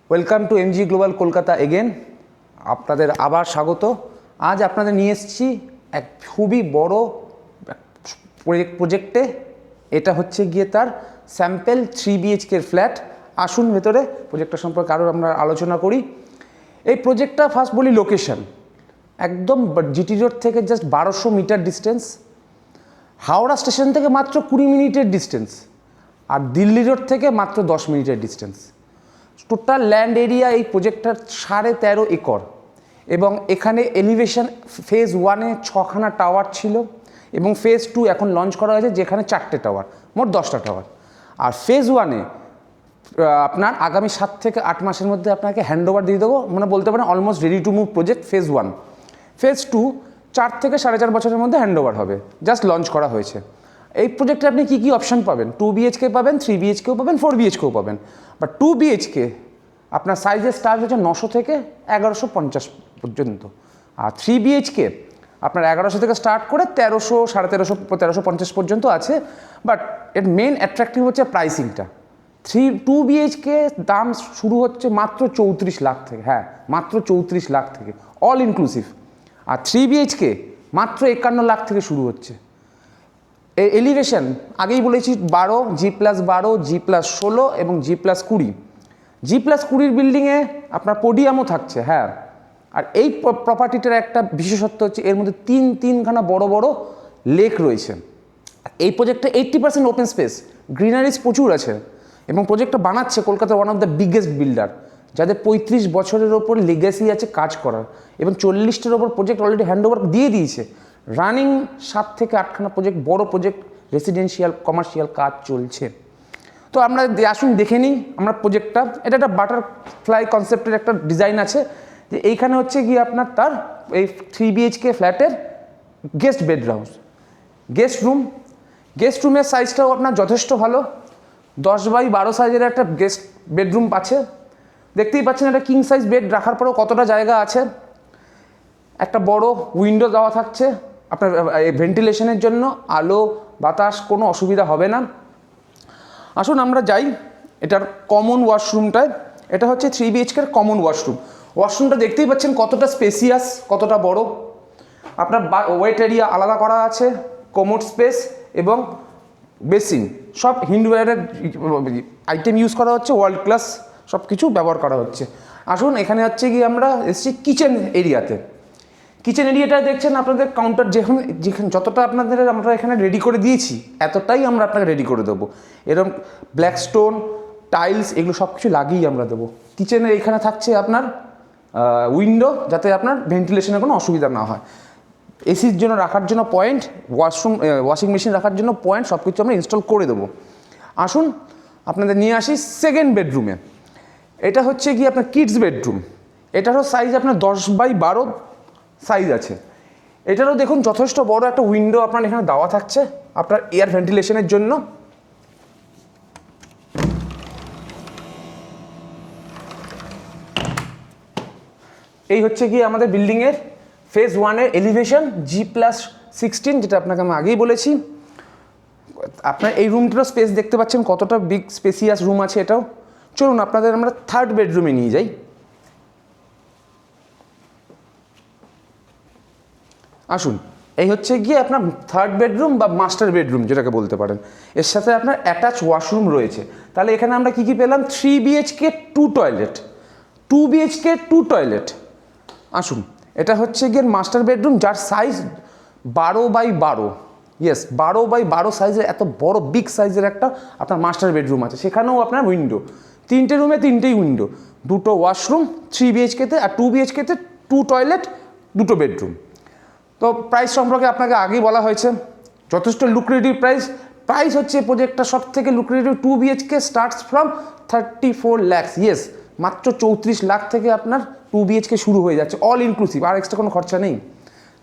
Welcome to MG global Kolkata again. আপনাদের আবার স্বাগত। আজ আপনাদের নিয়ে এসেছি এক খুবই বড় প্রজেক্টে। এটা হচ্ছে গিয়ে তার স্যাম্পল 3 BHK ফ্ল্যাট। আসুন ভেতরে প্রজেক্টটা সম্পর্কে আরও আমরা আলোচনা করি। এই প্রজেক্টটা ফার্স্ট বলি লোকেশন, একদম জিটি রোড থেকে just 1200 meter distance, Howrah station থেকে মাত্র 20 মিনিটের ডিস্টেন্স, আর দিল্লি রোড থেকে মাত্র 10 মিনিটের ডিস্টেন্স। টোটাল ল্যান্ড এরিয়া এই প্রজেক্টটার 13.5 একর, এবং এখানে এলিভেশন ফেজ 1-এ 6খানা টাওয়ার ছিল, এবং ফেজ 2 এখন লঞ্চ করা হয়েছে যেখানে 4টে টাওয়ার, মোট 10টা টাওয়ার। আর ফেজ 1-এ আপনার আগামী 7 থেকে 8 মাসের মধ্যে আপনাকে হ্যান্ডওভার দিয়ে দেবো, মানে বলতে পারেন almost ready to move project phase 1। Phase 2 4 থেকে 4.5 বছরের মধ্যে হ্যান্ডওভার হবে, জাস্ট লঞ্চ করা হয়েছে। এই প্রজেক্টে আপনি কী কী অপশান পাবেন? 2 BHK পাবেন, 3 BHKও পাবেন, 4 BHKও পাবেন। বাট 2 BHK আপনার সাইজের স্টার্ট হচ্ছে 900 থেকে 1150 পর্যন্ত, আর 3 BHK আপনার 1100 থেকে স্টার্ট করে 1300, 1350, 1350 পর্যন্ত আছে। বাট এর মেন অ্যাট্রাক্টিভ হচ্ছে প্রাইসিংটা। 2 BHK দাম শুরু হচ্ছে মাত্র 34 লাখ থেকে, হ্যাঁ মাত্র 34 লাখ থেকে, অল ইনক্লুসিভ। আর 3 BHK মাত্র 51 লাখ থেকে শুরু হচ্ছে। এলিভেশন আগেই বলেছি 12, G+12, G+16 এবং G+20। G+20 বিল্ডিংয়ে আপনার পোডিয়ামও থাকছে, হ্যাঁ। আর এই প্রপার্টিটার একটা বিশেষত্ব হচ্ছে এর মধ্যে তিনখানা বড় বড় লেক রয়েছে। এই প্রজেক্টে 80% ওপেন স্পেস, গ্রিনারিজ প্রচুর আছে, এবং প্রজেক্টটা বানাচ্ছে কলকাতার one of the biggest builder, যাদের 35 বছরের ওপর লেগেসি আছে কাজ করার, এবং 40টার ওপর প্রজেক্ট অলরেডি হ্যান্ডওভার দিয়ে দিয়েছে। রানিং 7 থেকে 8খানা প্রজেক্ট, বড় প্রজেক্ট, রেসিডেন্সিয়াল কমার্শিয়াল কাজ চলছে। তো আমরা আসুন দেখে নিই আমরা প্রজেক্টটা। এটা একটা বাটারফ্লাই কনসেপ্টের একটা ডিজাইন আছে, যে এইখানে হচ্ছে গিয়ে আপনার তার এই 3 BHK ফ্ল্যাটের গেস্ট গেস্ট রুমের সাইজটাও আপনার যথেষ্ট ভালো। 10x12 সাইজের একটা গেস্ট বেডরুম আছে। দেখতেই পাচ্ছেন একটা কিং সাইজ বেড রাখার পরেও কতটা জায়গা আছে। একটা বড় উইন্ডো দেওয়া থাকছে আপনার ভেন্টিলেশনের জন্য, আলো বাতাস কোনো অসুবিধা হবে না। আসুন আমরা যাই এটার কমন ওয়াশরুমটায়। এটা হচ্ছে 3 BHK কমন ওয়াশরুমটা দেখতেই পাচ্ছেন কতটা স্পেসিয়াস, কতটা বড়। আপনার ওয়েট এরিয়া আলাদা করা আছে, কমোড স্পেস এবং বেসিন সব হিন্ডওয়্যারের আইটেম ইউজ করা হচ্ছে, ওয়ার্ল্ড ক্লাস সব কিছু ব্যবহার করা হচ্ছে। আসুন এখানে হচ্ছে গিয়ে আমরা এসেছি কিচেন এরিয়াতে। কিচেন এরিয়াটা দেখছেন আপনাদের কাউন্টার যেখানে যতটা আপনাদের আমরা এখানে রেডি করে দিয়েছি, এতটাই আমরা আপনাকে রেডি করে দেবো। এরকম ব্ল্যাক স্টোন টাইলস এগুলো সব কিছু লাগিয়েই আমরা দেবো। কিচেনের এখানে থাকছে আপনার উইন্ডো, যাতে আপনার ভেন্টিলেশনের কোনো অসুবিধা না হয়। এসির জন্য রাখার জন্য পয়েন্ট, ওয়াশিং মেশিন রাখার জন্য পয়েন্ট, সব কিছু আমরা ইনস্টল করে দেবো। আসুন আপনাদের নিয়ে আসি সেকেন্ড বেডরুমে। এটা হচ্ছে গিয়ে আপনার কিডস বেডরুম। এটারও সাইজ আপনার 10x12 সাইজ আছে। এটারও দেখুন যথেষ্ট বড় একটা উইন্ডো আপনার এখানে দেওয়া থাকছে আপনার এয়ার ভেন্টিলেশনের জন্য। এই হচ্ছে গিয়ে আমাদের বিল্ডিংয়ের ফেজ 1-এর এলিভেশন G+16, যেটা আপনাকে আমি আগেই বলেছি। আপনার এই রুমটারও স্পেস দেখতে পাচ্ছেন কতটা বিগ স্পেসিয়াস রুম আছে এটাও। চলুন আপনাদের আমরা থার্ড বেডরুমে নিয়ে যাই। আসুন এই হচ্ছে গিয়ে আপনার থার্ড বেডরুম বা মাস্টার বেডরুম যেটাকে বলতে পারেন। এর সাথে আপনার অ্যাটাচ ওয়াশরুম রয়েছে। তাহলে এখানে আমরা কী কী পেলাম? 3 BHK 2 টয়লেট, 2 BHK 2 টয়লেট। আসুন এটা হচ্ছে গিয়ে মাস্টার বেডরুম, যার সাইজ 12x12, ইয়েস 12x12 সাইজের এত বড় বিগ সাইজের একটা আপনার মাস্টার বেডরুম আছে। সেখানেও আপনার উইন্ডো, 3টে রুমে 3টেই উইন্ডো, 2টো ওয়াশরুম 3 BHK-তে, আর 2 BHK-তে 2 টয়লেট 2টো বেডরুম। তো প্রাইস সম্পর্কে আপনাকে আগেই বলা হয়েছে, যথেষ্ট লুক্রেটিভ প্রাইস হচ্ছে প্রজেক্টটা সব থেকে lucrative. 2 BHK starts from 34 lakhs, yes মাত্র 34 লাখ থেকে আপনার 2 BHK শুরু হয়ে যাচ্ছে, অল ইনক্লুসিভ, আর এক্সট্রা কোনো খরচা নেই।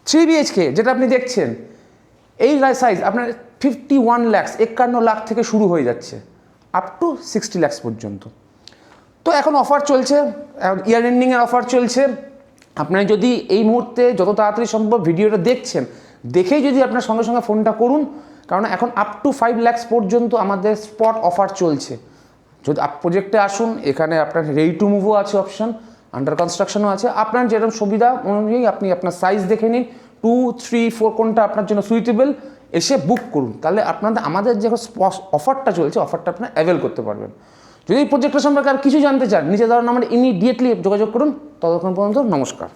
3 BHK যেটা আপনি দেখছেন এই সাইজ আপনার 51 lakhs, 51 লাখ থেকে শুরু হয়ে যাচ্ছে আপ টু 60 lakhs পর্যন্ত। তো এখন অফার চলছে, ইয়ার এন্ডিংয়ের অফার চলছে। আপনারা যদি এই মুহূর্তে যত তাড়াতাড়ি সম্ভব ভিডিওটা দেখছেন, দেখেই যদি আপনার সঙ্গে সঙ্গে ফোনটা করুন, কারণ এখন আপ টু 5 lakhs পর্যন্ত আমাদের স্পট অফার চলছে। যদি প্রজেক্টে আসুন, এখানে আপনার রেডি টু মুভও আছে অপশান, আন্ডার কনস্ট্রাকশনও আছে। আপনার যেরকম সুবিধা অনুযায়ী আপনি আপনার সাইজ দেখে নিন, 2, 3, 4 কোনটা আপনার জন্য সুইটেবল, এসে বুক করুন। তাহলে আমাদের যে অফারটা চলছে, অফারটা আপনার অ্যাভেল করতে পারবেন। যদি এই প্রজেক্টটা সম্পর্কে আর কিছু জানতে চান, নিচে দেওয়া নাম্বারে ইমিডিয়েটলি যোগাযোগ করুন। ততক্ষণ পর্যন্ত নমস্কার।